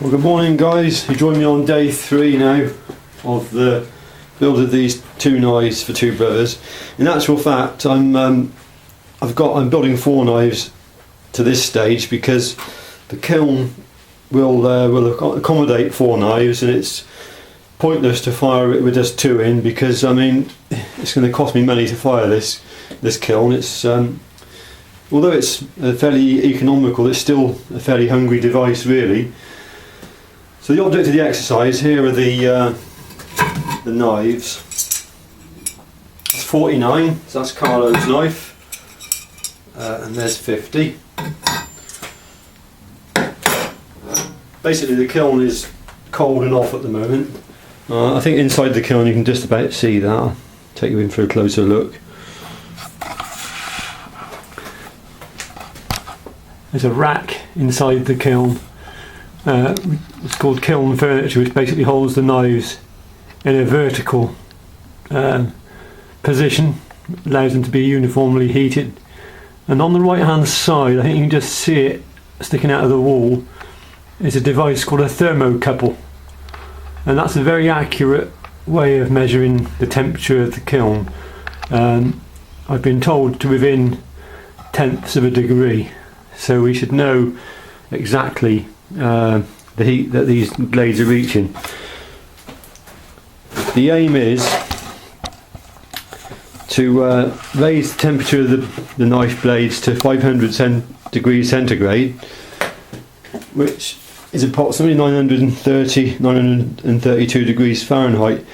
Well, good morning guys. You join me on day 3 now of the build of these two knives for two brothers. In actual fact, I'm building 4 knives to this stage because the kiln will accommodate 4 knives, and it's pointless to fire it with just 2 in, because I mean it's going to cost me money to fire this kiln. It's although it's fairly economical, it's still a fairly hungry device really. So the object of the exercise, here are the knives. That's 49, so that's Carlo's knife, and there's 50. Basically the kiln is cold and off at the moment. I think inside the kiln you can just about see that. I'll take you in for a closer look. There's a rack inside the kiln. It's called kiln furniture, which basically holds the knives in a vertical position, allows them to be uniformly heated. And on the right hand side, I think you can just see it sticking out of the wall, is a device called a thermocouple, and that's a very accurate way of measuring the temperature of the kiln. I've been told to within tenths of a degree, so we should know exactly the heat that these blades are reaching. The aim is to raise the temperature of the knife blades to 500 degrees centigrade, which is approximately 932 degrees Fahrenheit,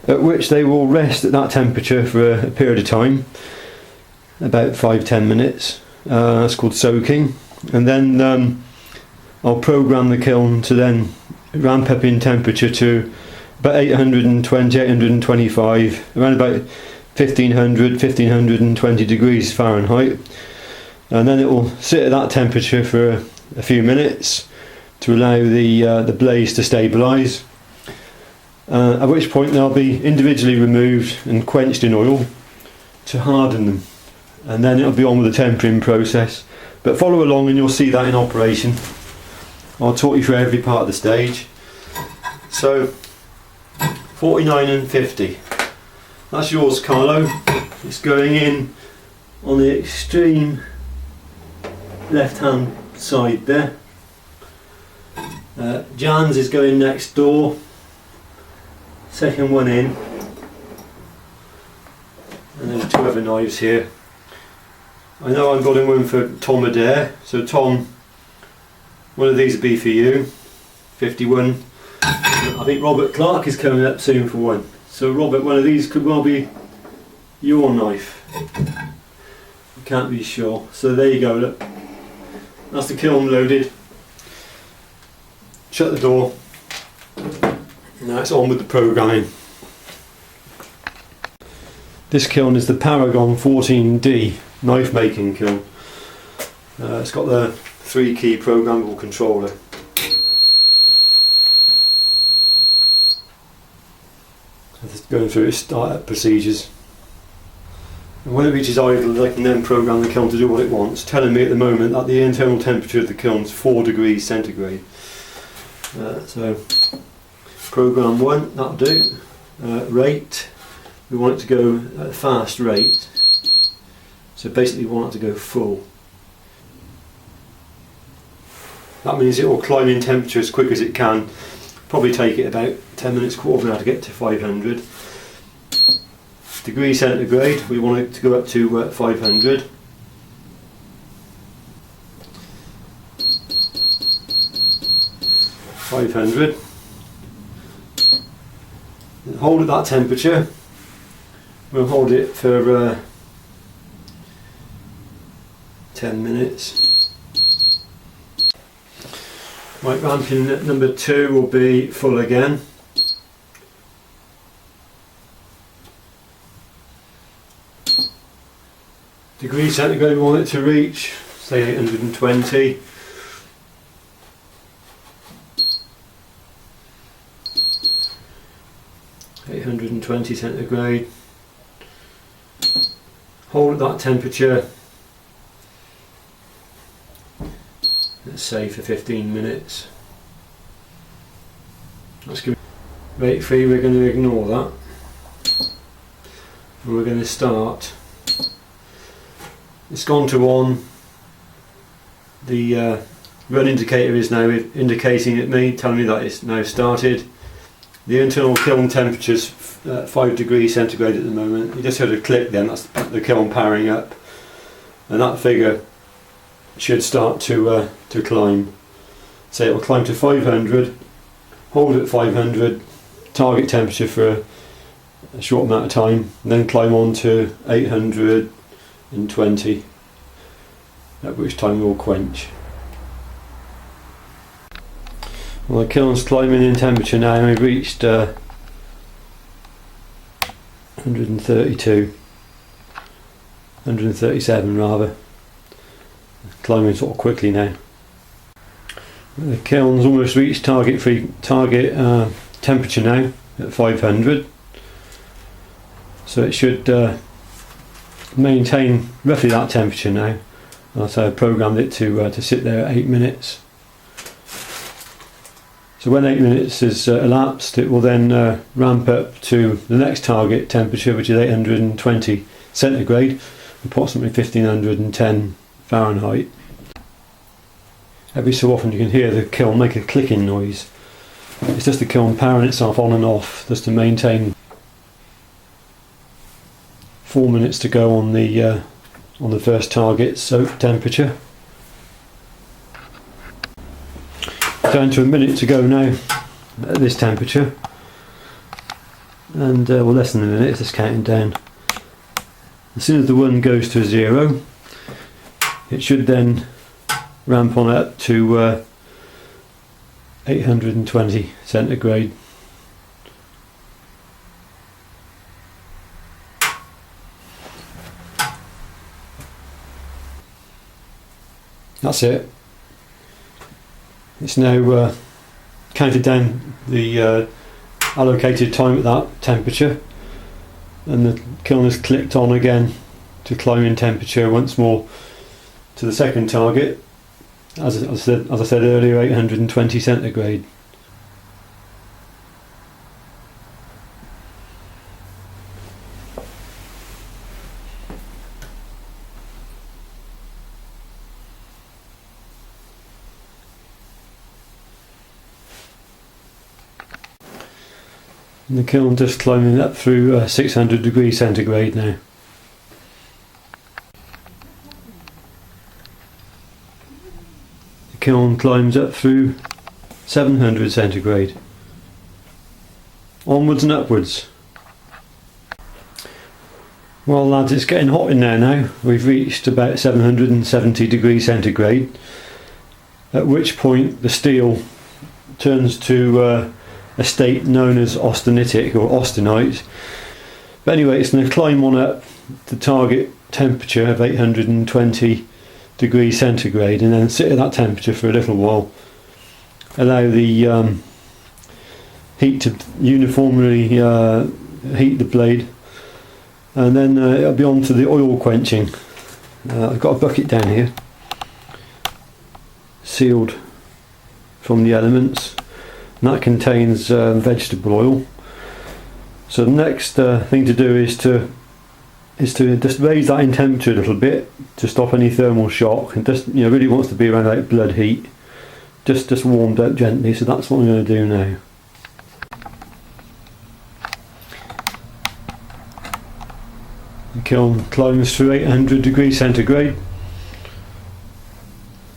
at which they will rest at that temperature for a period of time, about 5-10 minutes. That's called soaking, and then I'll program the kiln to then ramp up in temperature to about 820, 825, around about 1520 degrees Fahrenheit, and then it will sit at that temperature for a few minutes to allow the blades to stabilise, at which point they'll be individually removed and quenched in oil to harden them, and then it'll be on with the tempering process. But follow along and you'll see that in operation. I'll talk you through every part of the stage. So 49 and 50, that's yours, Carlo. It's going in on the extreme left hand side there. Jan's is going next door, second one in, and there's 2 other knives here. I know I'm building one for Tom Adair, so Tom, one of these will be for you, 51. I think Robert Clark is coming up soon for one. So Robert, one of these could well be your knife. I can't be sure. So there you go, look. That's the kiln loaded. Shut the door. Now it's on with the programming. This kiln is the Paragon 14D knife making kiln. It's got the 3-key programmable controller. Just going through its startup procedures. And when it reaches idle, I can then program the kiln to do what it wants, telling me at the moment that the internal temperature of the kiln is 4 degrees centigrade. So program 1, that'll do. Rate, we want it to go at a fast rate. So basically we want it to go full. That means it will climb in temperature as quick as it can. Probably take it about 10 minutes, quarter of an hour to get to 500. Degrees centigrade, we want it to go up to 500. Hold at that temperature. We'll hold it for 10 minutes. Right, ramping number 2 will be full again. Degrees centigrade we want it to reach, say 820. centigrade. Hold at that temperature, let's say for 15 minutes. That's good. Rate 3, we're going to ignore that. And we're going to start. It's gone to on. The run indicator is now indicating at me, telling me that it's now started. The internal kiln temperature is 5 degrees centigrade at the moment. You just heard a click then, that's the kiln powering up. And that figure should start to climb. So it will climb to 500, hold at 500, target temperature for a short amount of time, and then climb on to 820, at which time we'll quench. Well, the kiln's climbing in temperature now, and we've reached 132, 137 rather, climbing sort of quickly now. The kiln's almost reached target temperature now at 500, so it should maintain roughly that temperature now. So I've programmed it to sit there at 8 minutes. So when 8 minutes is elapsed, it will then ramp up to the next target temperature, which is 820 centigrade, approximately 1510 Fahrenheit. Every so often you can hear the kiln make a clicking noise. It's just the kiln powering itself on and off, just to maintain 4 minutes to go on the first target soak temperature. Down to a minute to go now at this temperature, and well, less than a minute, it's just counting down. As soon as the 1 goes to 0, it should then ramp on up to 820 centigrade. That's it. It's now counted down the allocated time at that temperature, and the kiln has clicked on again to climb in temperature once more to the second target, as I said earlier, 820 centigrade. And the kiln just climbing up through 600 degrees centigrade now. The kiln climbs up through 700 centigrade. Onwards and upwards. Well lads, it's getting hot in there now. We've reached about 770 degrees centigrade, at which point the steel turns to a state known as austenitic or austenite. But anyway, it's going to climb on up to target temperature of 820 degrees centigrade, and then sit at that temperature for a little while, allow the heat to uniformly heat the blade, and then it'll be on to the oil quenching. I've got a bucket down here, sealed from the elements, and that contains vegetable oil. So the next thing to do is to just raise that in temperature a little bit to stop any thermal shock, and just, you know, really wants to be around like blood heat, just warmed up gently. So that's what I'm going to do now. The kiln climbs through 800 degrees centigrade.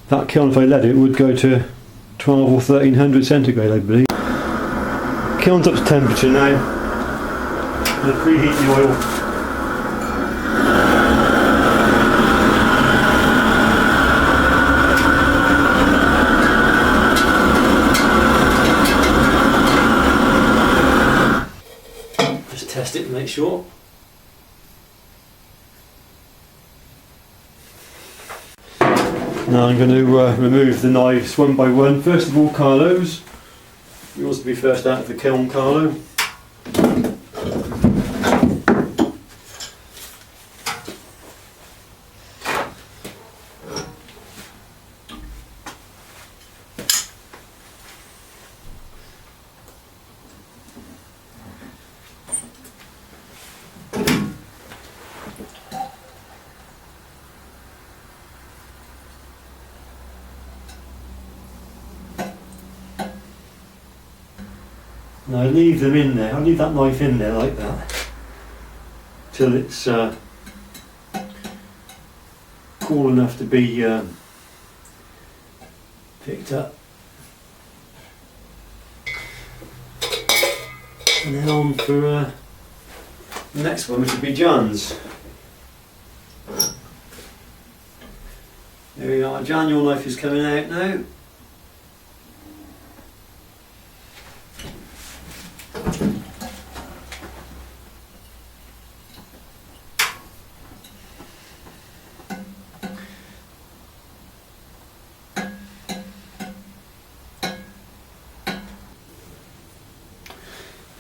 That kiln, if I let it, would go to 12 or 1300 centigrade, I believe. Kiln's up to temperature now. I'm going to preheat the oil. Just test it and make sure. Now I'm going to remove the knives one by one. First of all, Carlo's. Yours to be first out of the kiln, Carlo. And I leave them in there, I leave that knife in there like that till it's cool enough to be picked up. And then on for the next one, which would be Jan's. There we are, Jan, your knife is coming out now.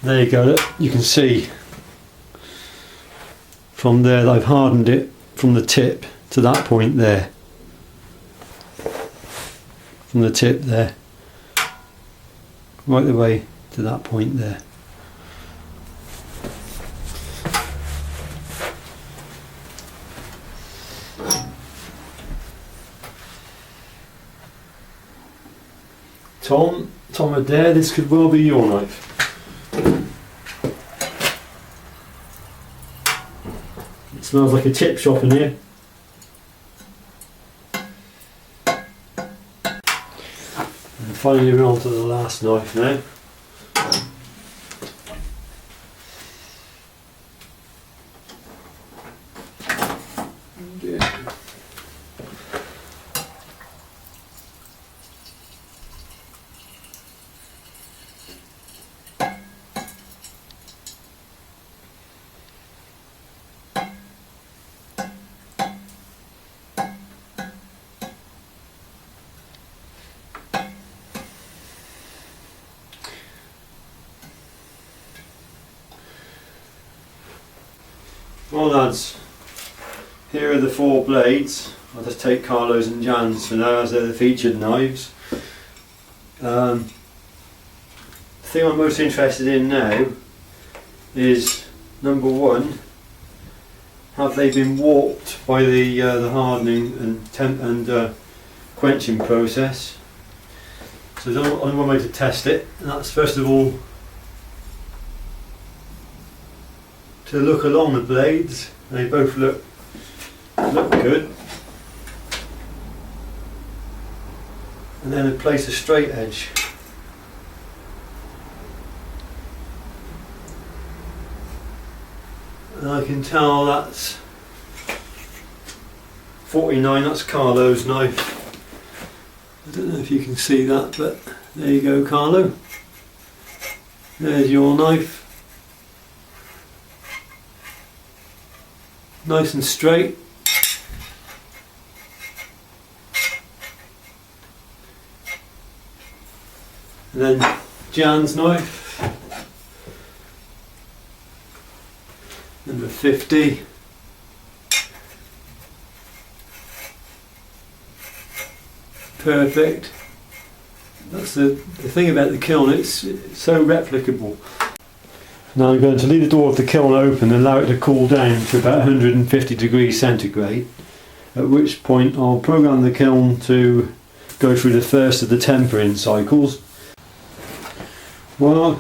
There you go, look, you can see from there that I've hardened it from the tip to that point there. From the tip there, right the way to that point there. Tom Adair, this could well be your knife. It smells like a chip shop in here. And finally we're on to the last knife now. Well lads, here are the 4 blades. I'll just take Carlo's and Jan's for now as they're the featured knives. The thing I'm most interested in now is number 1, have they been warped by the hardening and quenching process? So there's only one way to test it, and that's first of all to look along the blades. They both look good, and then to place a straight edge. And I can tell that's 49, that's Carlo's knife. I don't know if you can see that, but there you go, Carlo. There's your knife. Nice and straight. And then Jan's knife, number 50. Perfect. That's the thing about the kiln, it's so replicable. Now I'm going to leave the door of the kiln open and allow it to cool down to about 150 degrees centigrade, at which point I'll program the kiln to go through the first of the tempering cycles. Well,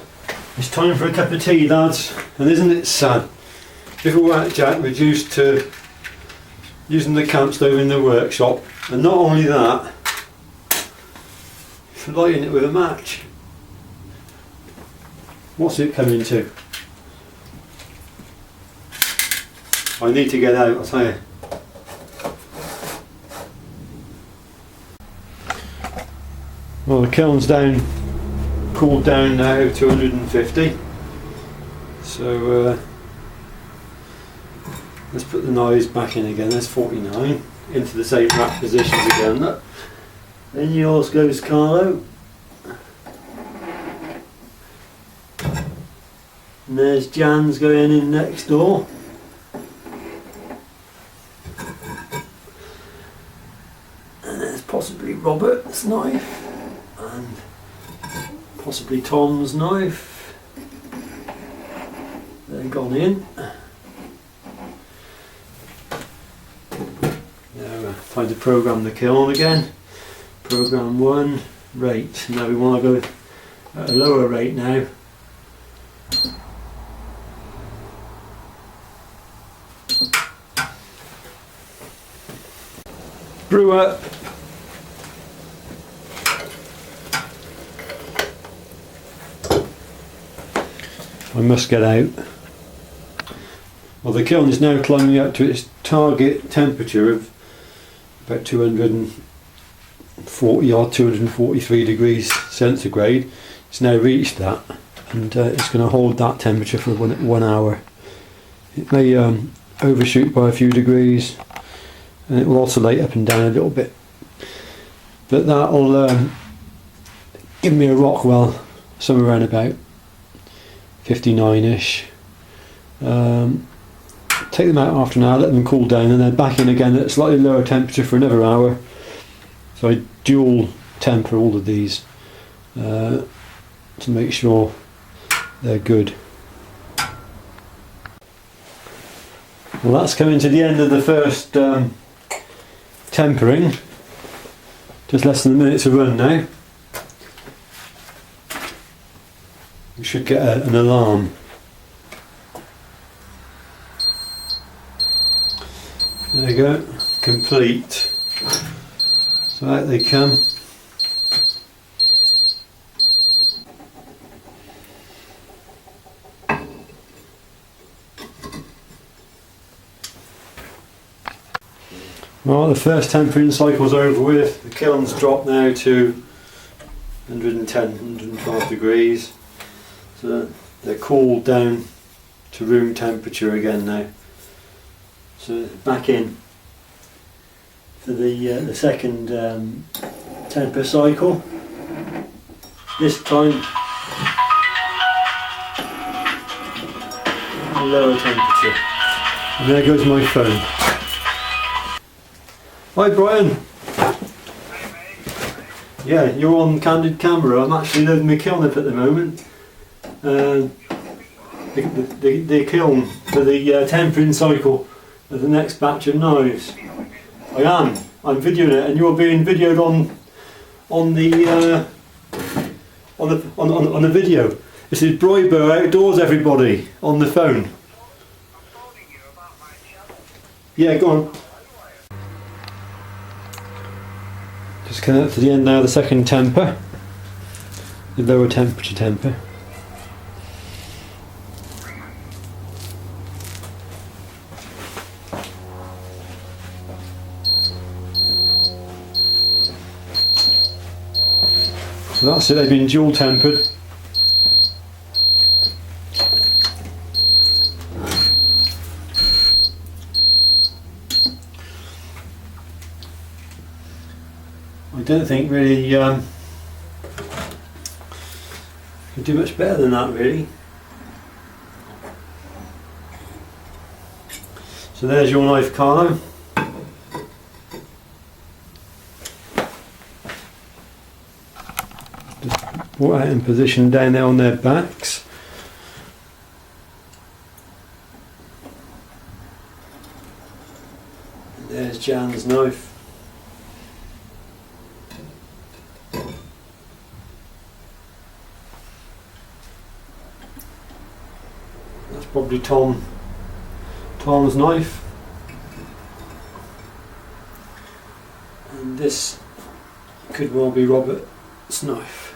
it's time for a cup of tea, lads, and isn't it sad? Little Whaat Jack reduced to using the camp stove in the workshop, and not only that, lighting it with a match. What's it coming to? I need to get out, I'll tell you. Well, the kiln's down, cooled down now to 250. So let's put the knives back in again. There's 49 into the same rack positions again. Look. Then yours goes, Carlo. And there's Jan's going in next door. And there's possibly Robert's knife. And possibly Tom's knife. They're gone in. Now time to program the kiln again. Program 1, rate. Now we want to go at a lower rate now. brewer. I must get out. Well, the kiln is now climbing up to its target temperature of about 240 or 243 degrees centigrade. It's now reached that, and it's going to hold that temperature for 1 hour. It may overshoot by a few degrees, and it will oscillate up and down a little bit, but that'll give me a Rockwell somewhere around about 59ish. Take them out after an hour, let them cool down, and then back in again at a slightly lower temperature for another hour. So I dual temper all of these to make sure they're good. Well, that's coming to the end of the first tempering. Just less than a minute to run now. We should get an alarm. There you go, complete. So out they come. Well, the first tempering cycle's over with. The kiln's dropped now to 110, 112 degrees. So they're cooled down to room temperature again now. So back in for the second temper cycle. This time lower temperature. And there goes my phone. Hi Brian. Yeah, you're on candid camera. I'm actually loading my kiln up at the moment. The kiln for the tempering cycle of the next batch of knives. I'm videoing it, and you're being videoed on the video. This is Broibo Outdoors, everybody, on the phone. I'm phoning you about my channel. Yeah, go on. Just coming up to the end now, the second temper, the lower temperature temper. So that's it, they've been dual tempered. I don't think really you can do much better than that really. So there's your knife, Carlo. Just put out in position down there on their backs. And there's Jan's knife. That's probably Tom's knife. And this could well be Robert's knife.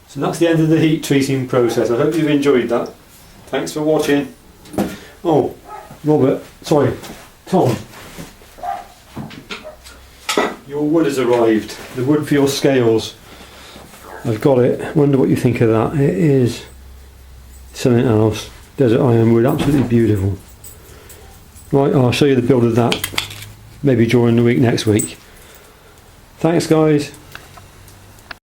So that's the end of the heat treating process. I hope you've enjoyed that. Thanks for watching. Oh, Tom. Your wood has arrived. The wood for your scales. I've got it. Wonder what you think of that. It is something else. Desert ironwood, absolutely beautiful. Right, I'll show you the build of that maybe during the week next week. Thanks guys.